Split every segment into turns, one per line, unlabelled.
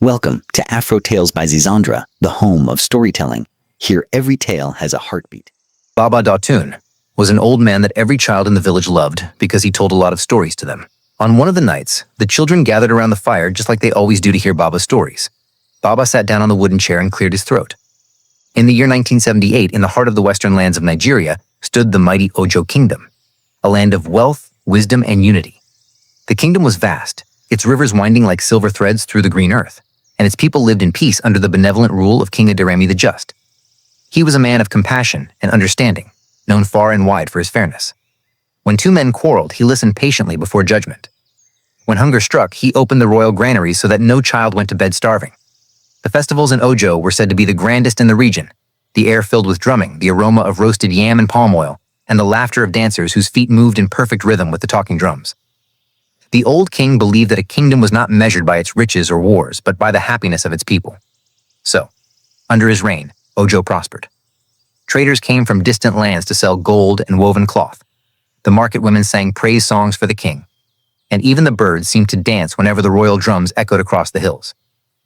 Welcome to Afrotales by Zizandra, the home of storytelling. Here every tale has a heartbeat.
Baba Datun was an old man that every child in the village loved because he told a lot of stories to them. On one of the nights, the children gathered around the fire just like they always do to hear Baba's stories. Baba sat down on the wooden chair and cleared his throat. In the year 1978, in the heart of the western lands of Nigeria, stood the mighty Ojo Kingdom, a land of wealth, wisdom, and unity. The kingdom was vast, its rivers winding like silver threads through the green earth, and its people lived in peace under the benevolent rule of King Aderemi the Just. He was a man of compassion and understanding, known far and wide for his fairness. When two men quarreled, he listened patiently before judgment. When hunger struck, he opened the royal granaries so that no child went to bed starving. The festivals in Ojo were said to be the grandest in the region, the air filled with drumming, the aroma of roasted yam and palm oil, and the laughter of dancers whose feet moved in perfect rhythm with the talking drums. The old king believed that a kingdom was not measured by its riches or wars, but by the happiness of its people. So, under his reign, Ojo prospered. Traders came from distant lands to sell gold and woven cloth. The market women sang praise songs for the king, and even the birds seemed to dance whenever the royal drums echoed across the hills.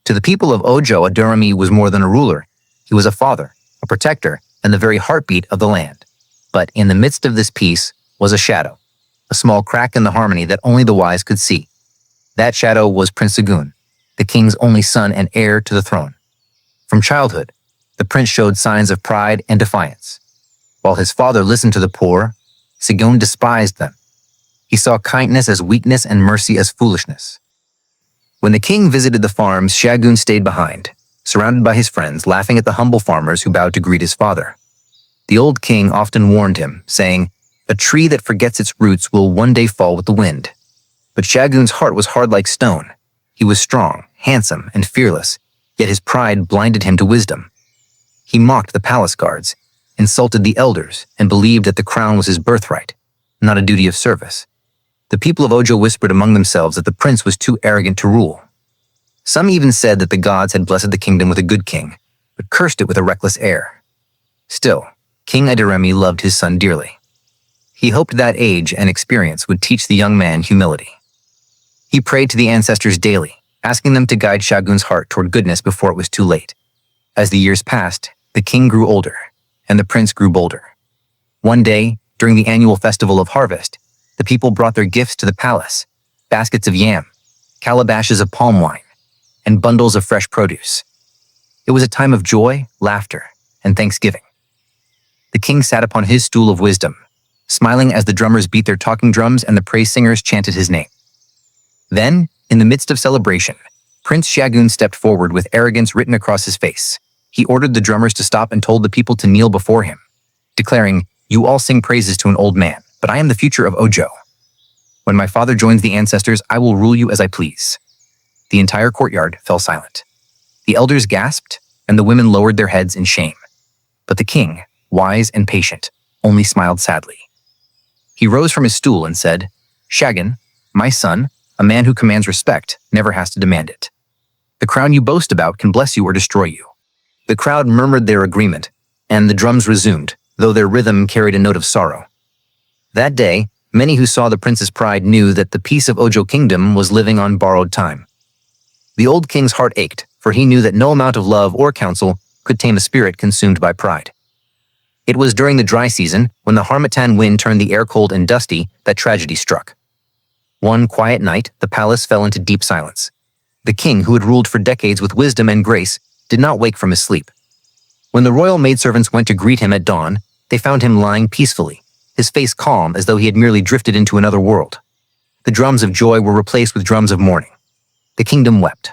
To the people of Ojo, Aderemi was more than a ruler. He was a father, a protector, and the very heartbeat of the land. But in the midst of this peace was a shadow, a small crack in the harmony that only the wise could see. That shadow was Prince Segun, the king's only son and heir to the throne. From childhood, the prince showed signs of pride and defiance. While his father listened to the poor, Segun despised them. He saw kindness as weakness and mercy as foolishness. When the king visited the farms, Segun stayed behind, surrounded by his friends, laughing at the humble farmers who bowed to greet his father. The old king often warned him, saying, "A tree that forgets its roots will one day fall with the wind." But Shagun's heart was hard like stone. He was strong, handsome, and fearless, yet his pride blinded him to wisdom. He mocked the palace guards, insulted the elders, and believed that the crown was his birthright, not a duty of service. The people of Ojo whispered among themselves that the prince was too arrogant to rule. Some even said that the gods had blessed the kingdom with a good king, but cursed it with a reckless heir. Still, King Aderemi loved his son dearly. He hoped that age and experience would teach the young man humility. He prayed to the ancestors daily, asking them to guide Shagun's heart toward goodness before it was too late. As the years passed, the king grew older, and the prince grew bolder. One day, during the annual festival of harvest, the people brought their gifts to the palace: baskets of yam, calabashes of palm wine, and bundles of fresh produce. It was a time of joy, laughter, and thanksgiving. The king sat upon his stool of wisdom, smiling as the drummers beat their talking drums and the praise singers chanted his name. Then, in the midst of celebration, Prince Segun stepped forward with arrogance written across his face. He ordered the drummers to stop and told the people to kneel before him, declaring, "You all sing praises to an old man, but I am the future of Ojo. When my father joins the ancestors, I will rule you as I please." The entire courtyard fell silent. The elders gasped, and the women lowered their heads in shame. But the king, wise and patient, only smiled sadly. He rose from his stool and said, "Shagun, my son, a man who commands respect never has to demand it. The crown you boast about can bless you or destroy you." The crowd murmured their agreement, and the drums resumed, though their rhythm carried a note of sorrow. That day, many who saw the prince's pride knew that the peace of Ojo Kingdom was living on borrowed time. The old king's heart ached, for he knew that no amount of love or counsel could tame a spirit consumed by pride. It was during the dry season, when the harmattan wind turned the air cold and dusty, that tragedy struck. One quiet night, the palace fell into deep silence. The king, who had ruled for decades with wisdom and grace, did not wake from his sleep. When the royal maidservants went to greet him at dawn, they found him lying peacefully, his face calm as though he had merely drifted into another world. The drums of joy were replaced with drums of mourning. The kingdom wept.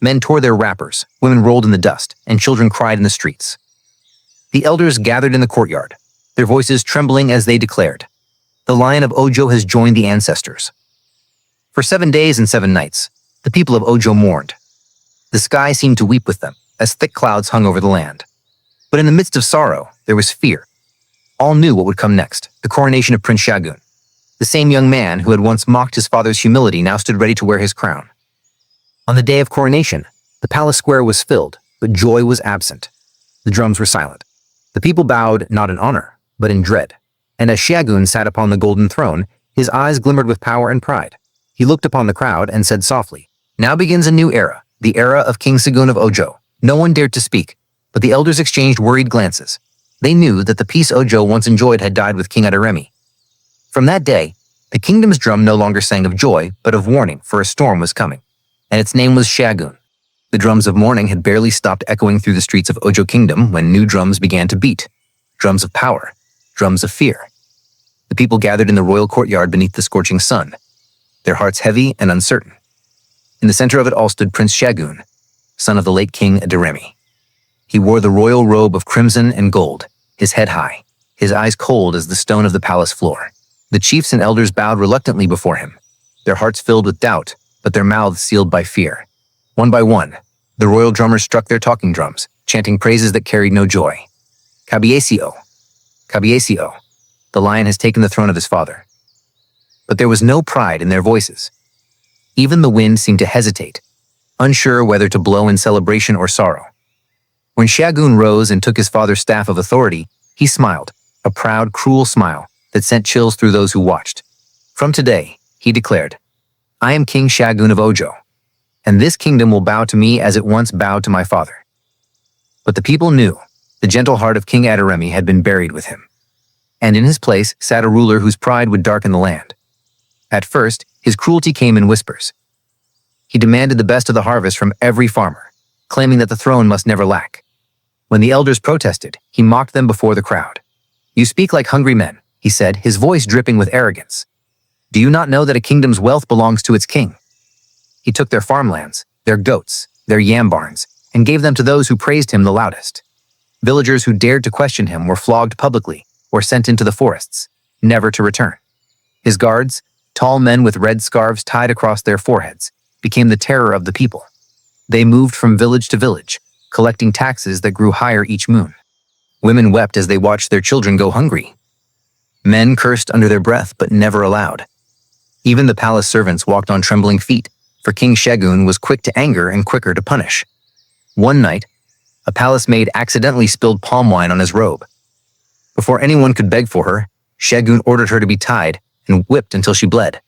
Men tore their wrappers, women rolled in the dust, and children cried in the streets. The elders gathered in the courtyard, their voices trembling as they declared, "The Lion of Ojo has joined the ancestors." For 7 days and 7 nights, the people of Ojo mourned. The sky seemed to weep with them, as thick clouds hung over the land. But in the midst of sorrow, there was fear. All knew what would come next: the coronation of Prince Shagun. The same young man who had once mocked his father's humility now stood ready to wear his crown. On the day of coronation, the palace square was filled, but joy was absent. The drums were silent. The people bowed not in honor, but in dread. And as Shagun sat upon the golden throne, his eyes glimmered with power and pride. He looked upon the crowd and said softly, "Now begins a new era, the era of King Segun of Ojo. No one dared to speak, but the elders exchanged worried glances. They knew that the peace Ojo once enjoyed had died with King Aderemi. From that day, the kingdom's drum no longer sang of joy, but of warning, for a storm was coming, and its name was Segun. The drums of mourning had barely stopped echoing through the streets of Ojo Kingdom when new drums began to beat. Drums of power, drums of fear. The people gathered in the royal courtyard beneath the scorching sun, their hearts heavy and uncertain. In the center of it all stood Prince Segun, son of the late King Aderemi. He wore the royal robe of crimson and gold, his head high, his eyes cold as the stone of the palace floor. The chiefs and elders bowed reluctantly before him, their hearts filled with doubt, but their mouths sealed by fear. One by one, the royal drummers struck their talking drums, chanting praises that carried no joy. Kabiesio, Kabiesio, the lion has taken the throne of his father. But there was no pride in their voices. Even the wind seemed to hesitate, unsure whether to blow in celebration or sorrow. When Segun rose and took his father's staff of authority, he smiled, a proud, cruel smile that sent chills through those who watched. From today, he declared, I am King Segun of Ojo, and this kingdom will bow to me as it once bowed to my father. But the people knew the gentle heart of King Aderemi had been buried with him, and in his place sat a ruler whose pride would darken the land. At first, his cruelty came in whispers. He demanded the best of the harvest from every farmer, claiming that the throne must never lack. When the elders protested, he mocked them before the crowd. You speak like hungry men, he said, his voice dripping with arrogance. Do you not know that a kingdom's wealth belongs to its king? He took their farmlands, their goats, their yam barns, and gave them to those who praised him the loudest. Villagers who dared to question him were flogged publicly or sent into the forests, never to return. His guards, tall men with red scarves tied across their foreheads, became the terror of the people. They moved from village to village, collecting taxes that grew higher each moon. Women wept as they watched their children go hungry. Men cursed under their breath, but never aloud. Even the palace servants walked on trembling feet, for King Segun was quick to anger and quicker to punish. One night, a palace maid accidentally spilled palm wine on his robe. Before anyone could beg for her, Segun ordered her to be tied and whipped until she bled.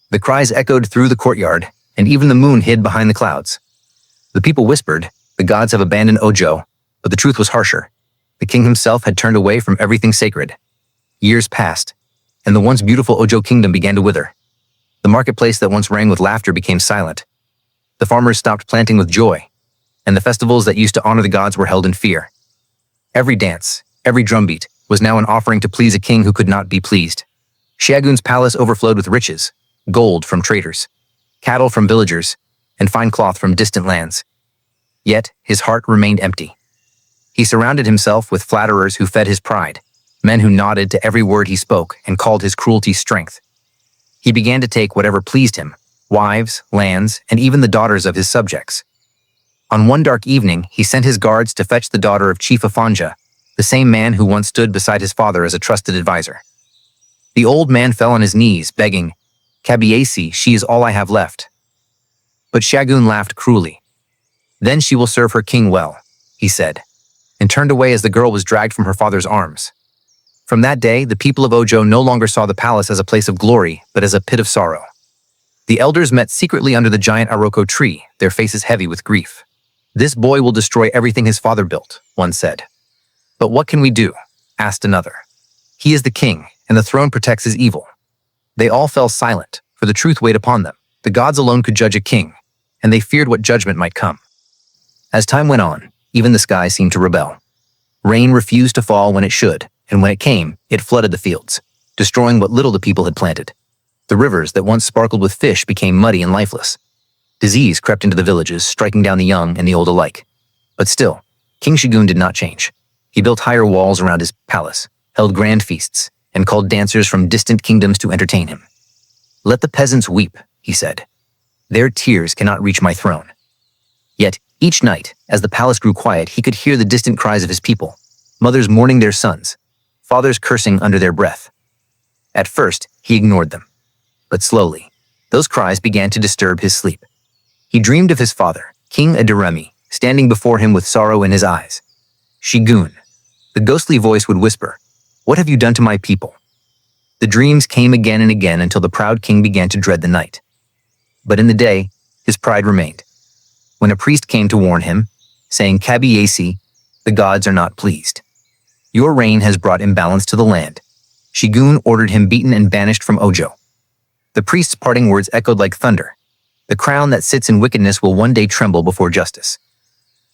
The cries echoed through the courtyard, and even the moon hid behind the clouds. The people whispered, the gods have abandoned Ojo, but the truth was harsher. The king himself had turned away from everything sacred. Years passed, and the once beautiful Ojo kingdom began to wither. The marketplace that once rang with laughter became silent. The farmers stopped planting with joy, and the festivals that used to honor the gods were held in fear. Every dance, every drumbeat, was now an offering to please a king who could not be pleased. Segun's palace overflowed with riches, gold from traders, cattle from villagers, and fine cloth from distant lands. Yet his heart remained empty. He surrounded himself with flatterers who fed his pride, men who nodded to every word he spoke and called his cruelty strength. He began to take whatever pleased him, wives, lands, and even the daughters of his subjects. On one dark evening, he sent his guards to fetch the daughter of Chief Afanja, the same man who once stood beside his father as a trusted advisor. The old man fell on his knees, begging, Kabiesi, she is all I have left. But Segun laughed cruelly. Then she will serve her king well, he said, and turned away as the girl was dragged from her father's arms. From that day, the people of Ojo no longer saw the palace as a place of glory, but as a pit of sorrow. The elders met secretly under the giant Aroko tree, their faces heavy with grief. This boy will destroy everything his father built, one said. But what can we do? Asked another. He is the king, and the throne protects his evil. They all fell silent, for the truth weighed upon them. The gods alone could judge a king, and they feared what judgment might come. As time went on, even the sky seemed to rebel. Rain refused to fall when it should, and when it came, it flooded the fields, destroying what little the people had planted. The rivers that once sparkled with fish became muddy and lifeless. Disease crept into the villages, striking down the young and the old alike. But still, King Segun did not change. He built higher walls around his palace, held grand feasts, and called dancers from distant kingdoms to entertain him. Let the peasants weep, he said. Their tears cannot reach my throne. Yet, each night, as the palace grew quiet, he could hear the distant cries of his people, mothers mourning their sons, fathers cursing under their breath. At first, he ignored them. But slowly, those cries began to disturb his sleep. He dreamed of his father, King Aderemi, standing before him with sorrow in his eyes. Segun, the ghostly voice would whisper, "What have you done to my people?" The dreams came again and again until the proud king began to dread the night. But in the day, his pride remained. when a priest came to warn him, saying, "Kabiyesi, the gods are not pleased. Your reign has brought imbalance to the land." Segun ordered him beaten and banished from Ojo. The priest's parting words echoed like thunder. The crown that sits in wickedness will one day tremble before justice.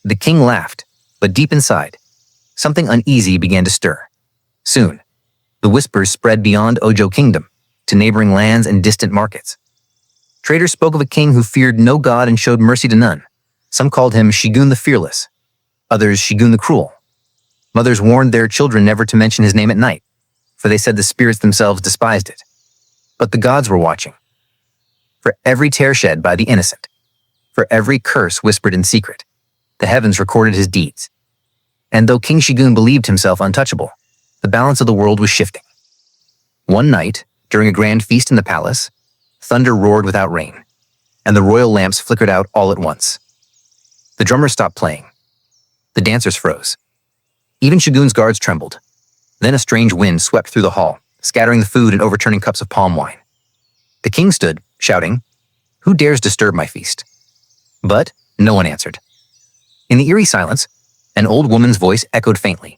The king laughed, but deep inside, something uneasy began to stir. Soon, the whispers spread beyond Ojo Kingdom, to neighboring lands and distant markets. Traders spoke of a king who feared no god and showed mercy to none. Some called him Segun the Fearless, others Segun the Cruel. Mothers warned their children never to mention his name at night, for they said the spirits themselves despised it. But the gods were watching. For every tear shed by the innocent, for every curse whispered in secret, the heavens recorded his deeds. And though King Segun believed himself untouchable, the balance of the world was shifting. One night, during a grand feast in the palace, thunder roared without rain, and the royal lamps flickered out all at once. The drummers stopped playing. The dancers froze. Even Segun's guards trembled. Then a strange wind swept through the hall, scattering the food and overturning cups of palm wine. The king stood, shouting, "Who dares disturb my feast?" But no one answered. In the eerie silence, an old woman's voice echoed faintly.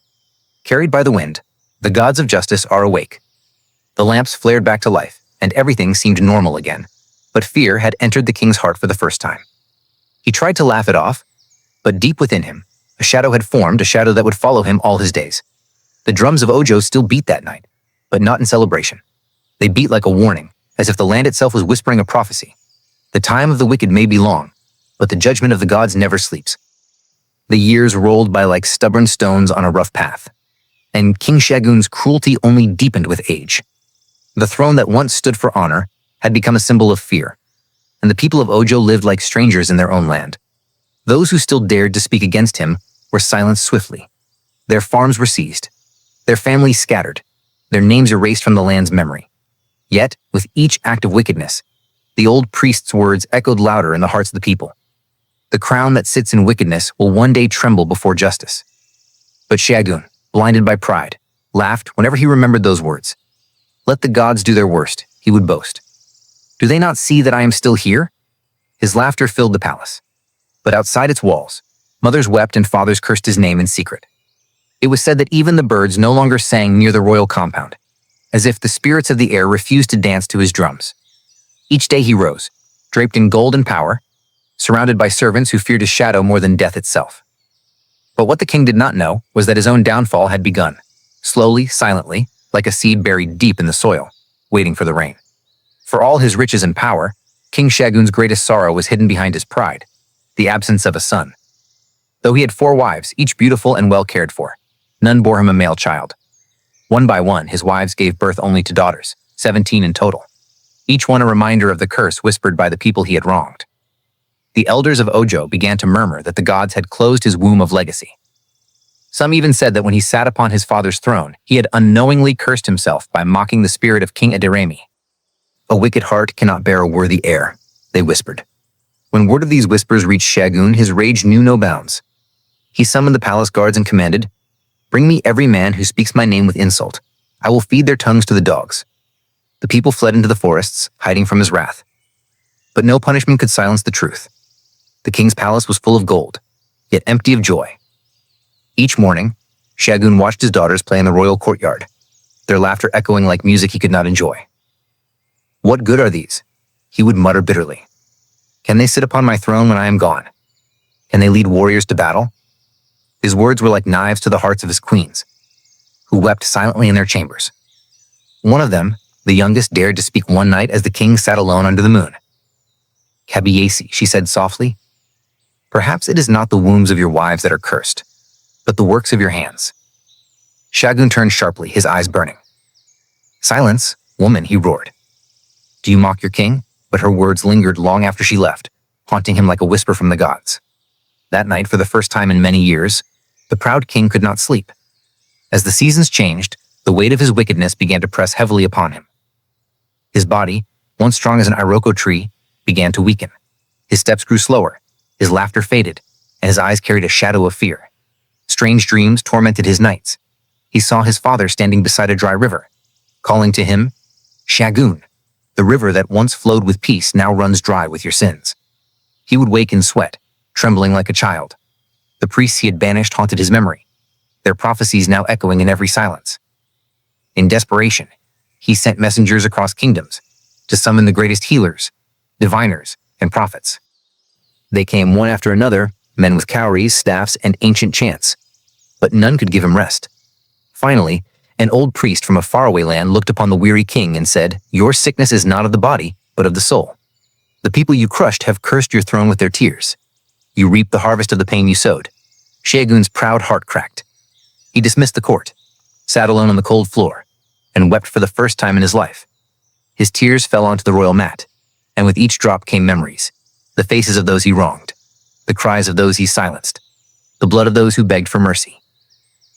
Carried by the wind, the gods of justice are awake. The lamps flared back to life, and everything seemed normal again. But fear had entered the king's heart for the first time. He tried to laugh it off, but deep within him, a shadow had formed, a shadow that would follow him all his days. The drums of Ojo still beat that night, but not in celebration. They beat like a warning, as if the land itself was whispering a prophecy. The time of the wicked may be long, but the judgment of the gods never sleeps. The years rolled by like stubborn stones on a rough path, and King Segun's cruelty only deepened with age. The throne that once stood for honor had become a symbol of fear, and the people of Ojo lived like strangers in their own land. Those who still dared to speak against him were silenced swiftly. Their farms were seized, their families scattered, their names erased from the land's memory. Yet, with each act of wickedness, the old priest's words echoed louder in the hearts of the people. The crown that sits in wickedness will one day tremble before justice. But Segun, blinded by pride, laughed whenever he remembered those words. Let the gods do their worst, he would boast. Do they not see that I am still here? His laughter filled the palace. But outside its walls, mothers wept and fathers cursed his name in secret. It was said that even the birds no longer sang near the royal compound, as if the spirits of the air refused to dance to his drums. Each day he rose, draped in gold and power, surrounded by servants who feared his shadow more than death itself. But what the king did not know was that his own downfall had begun, slowly, silently, like a seed buried deep in the soil, waiting for the rain. For all his riches and power, King Segun's greatest sorrow was hidden behind his pride, the absence of a son. Though he had 4 wives, each beautiful and well cared for, none bore him a male child. One by one, his wives gave birth only to daughters, 17 in total, each one a reminder of the curse whispered by the people he had wronged. The elders of Ojo began to murmur that the gods had closed his womb of legacy. Some even said that when he sat upon his father's throne, he had unknowingly cursed himself by mocking the spirit of King Aderemi. A wicked heart cannot bear a worthy heir, they whispered. When word of these whispers reached Segun, his rage knew no bounds. He summoned the palace guards and commanded, "Bring me every man who speaks my name with insult. I will feed their tongues to the dogs." The people fled into the forests, hiding from his wrath. But no punishment could silence the truth. The king's palace was full of gold, yet empty of joy. Each morning, Segun watched his daughters play in the royal courtyard, their laughter echoing like music he could not enjoy. "What good are these?" he would mutter bitterly. "Can they sit upon my throne when I am gone? Can they lead warriors to battle?" His words were like knives to the hearts of his queens, who wept silently in their chambers. One of them, the youngest, dared to speak one night as the king sat alone under the moon. "Kabiyesi," she said softly, "perhaps it is not the wombs of your wives that are cursed, but the works of your hands." Segun turned sharply, his eyes burning. "Silence, woman," he roared. "Do you mock your king?" But her words lingered long after she left, haunting him like a whisper from the gods. That night, for the first time in many years, the proud king could not sleep. As the seasons changed, the weight of his wickedness began to press heavily upon him. His body, once strong as an iroko tree, began to weaken. His steps grew slower, his laughter faded, and his eyes carried a shadow of fear. Strange dreams tormented his nights. He saw his father standing beside a dry river, calling to him, "Segun, the river that once flowed with peace now runs dry with your sins." He would wake in sweat, trembling like a child. The priests he had banished haunted his memory, their prophecies now echoing in every silence. In desperation, he sent messengers across kingdoms to summon the greatest healers, diviners, and prophets. They came one after another, men with cowries, staffs, and ancient chants, but none could give him rest. Finally, an old priest from a faraway land looked upon the weary king and said, "Your sickness is not of the body, but of the soul. The people you crushed have cursed your throne with their tears. You reap the harvest of the pain you sowed." Segun's proud heart cracked. He dismissed the court, sat alone on the cold floor, and wept for the first time in his life. His tears fell onto the royal mat, and with each drop came memories, the faces of those he wronged, the cries of those he silenced, the blood of those who begged for mercy.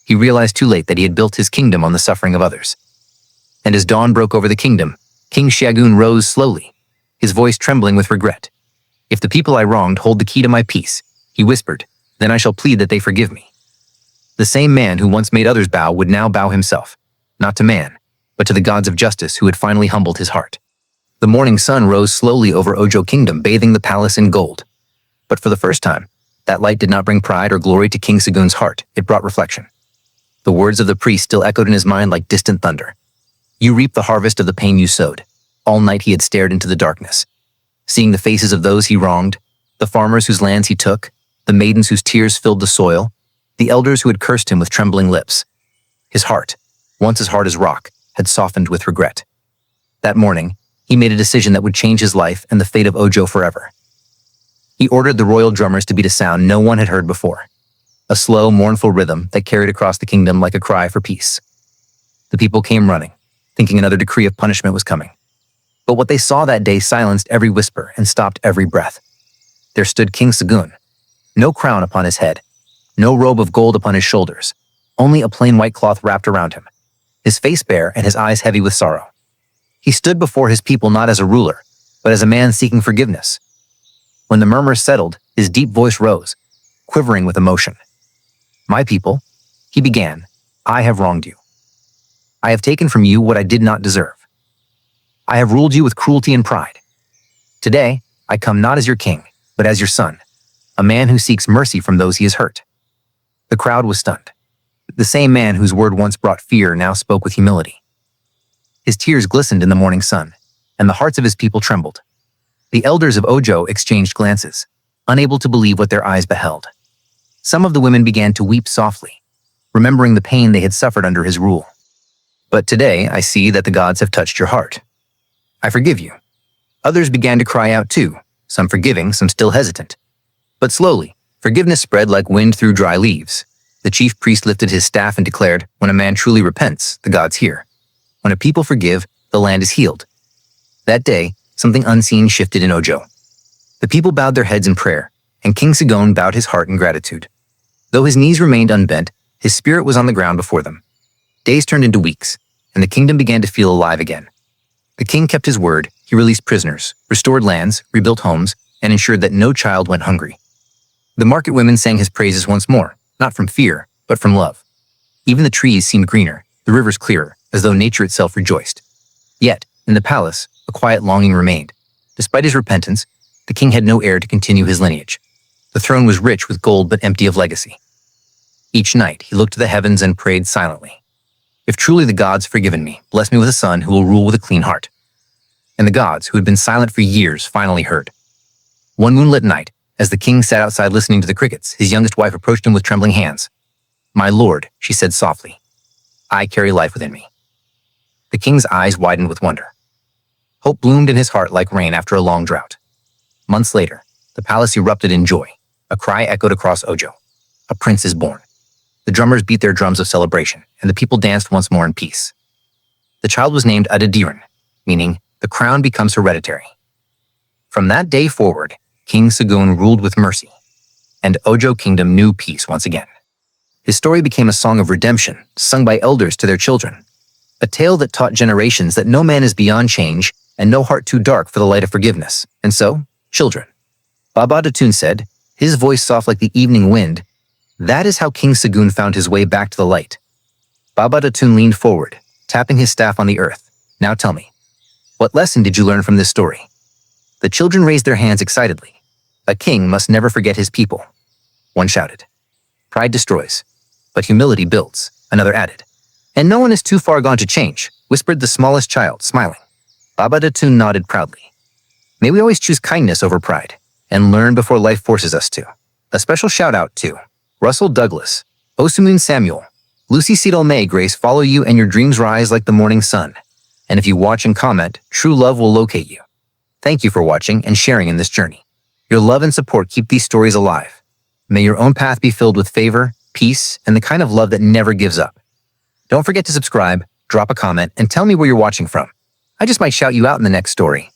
He realized too late that he had built his kingdom on the suffering of others. And as dawn broke over the kingdom, King Segun rose slowly, his voice trembling with regret. "If the people I wronged hold the key to my peace," he whispered, "then I shall plead that they forgive me." The same man who once made others bow would now bow himself, not to man, but to the gods of justice who had finally humbled his heart. The morning sun rose slowly over Ojo Kingdom, bathing the palace in gold. But for the first time, that light did not bring pride or glory to King Segun's heart. It brought reflection. The words of the priest still echoed in his mind like distant thunder. "You reap the harvest of the pain you sowed." All night he had stared into the darkness, seeing the faces of those he wronged, the farmers whose lands he took, the maidens whose tears filled the soil, the elders who had cursed him with trembling lips. His heart, once as hard as rock, had softened with regret. That morning, he made a decision that would change his life and the fate of Ojo forever. He ordered the royal drummers to beat a sound no one had heard before, a slow, mournful rhythm that carried across the kingdom like a cry for peace. The people came running, thinking another decree of punishment was coming. But what they saw that day silenced every whisper and stopped every breath. There stood King Segun, no crown upon his head, no robe of gold upon his shoulders, only a plain white cloth wrapped around him, his face bare and his eyes heavy with sorrow. He stood before his people not as a ruler, but as a man seeking forgiveness. When the murmurs settled, his deep voice rose, quivering with emotion. "My people," he began, "I have wronged you. I have taken from you what I did not deserve. I have ruled you with cruelty and pride. Today, I come not as your king, but as your son, a man who seeks mercy from those he has hurt." The crowd was stunned. The same man whose word once brought fear now spoke with humility. His tears glistened in the morning sun, and the hearts of his people trembled. The elders of Ojo exchanged glances, unable to believe what their eyes beheld. Some of the women began to weep softly, remembering the pain they had suffered under his rule. "But today I see that the gods have touched your heart. I forgive you." Others began to cry out too, some forgiving, some still hesitant. But slowly, forgiveness spread like wind through dry leaves. The chief priest lifted his staff and declared, "When a man truly repents, the gods hear. When a people forgive, the land is healed." That day, something unseen shifted in Ojo. The people bowed their heads in prayer, and King Segun bowed his heart in gratitude. Though his knees remained unbent, his spirit was on the ground before them. Days turned into weeks, and the kingdom began to feel alive again. The king kept his word. He released prisoners, restored lands, rebuilt homes, and ensured that no child went hungry. The market women sang his praises once more, not from fear, but from love. Even the trees seemed greener, the rivers clearer, as though nature itself rejoiced. Yet, in the palace, a quiet longing remained. Despite his repentance, the king had no heir to continue his lineage. The throne was rich with gold but empty of legacy. Each night, he looked to the heavens and prayed silently. "If truly the gods have forgiven me, bless me with a son who will rule with a clean heart." And the gods, who had been silent for years, finally heard. One moonlit night, as the king sat outside listening to the crickets, his youngest wife approached him with trembling hands. "My lord," she said softly, "I carry life within me." The king's eyes widened with wonder. Hope bloomed in his heart like rain after a long drought. Months later, the palace erupted in joy. A cry echoed across Ojo. "A prince is born." The drummers beat their drums of celebration, and the people danced once more in peace. The child was named Adadiran, meaning the crown becomes hereditary. From that day forward, King Segun ruled with mercy, and Ojo Kingdom knew peace once again. His story became a song of redemption, sung by elders to their children, a tale that taught generations that no man is beyond change and no heart too dark for the light of forgiveness. And so, children, Baba Datun said, his voice soft like the evening wind, that is how King Segun found his way back to the light. Baba Datun leaned forward, tapping his staff on the earth. "Now tell me, what lesson did you learn from this story?" The children raised their hands excitedly. A king must never forget his people. One shouted. Pride destroys, but humility builds, another added. And no one is too far gone to change, whispered the smallest child, smiling. Baba Datun nodded proudly. May we always choose kindness over pride, and learn before life forces us to. A special shout out to Russell Douglas, Osamun Samuel, Lucy Cedal May Grace follow you and your dreams rise like the morning sun. And if you watch and comment, true love will locate you. Thank you for watching and sharing in this journey. Your love and support keep these stories alive. May your own path be filled with favor, peace, and the kind of love that never gives up. Don't forget to subscribe, drop a comment, and tell me where you're watching from. I just might shout you out in the next story.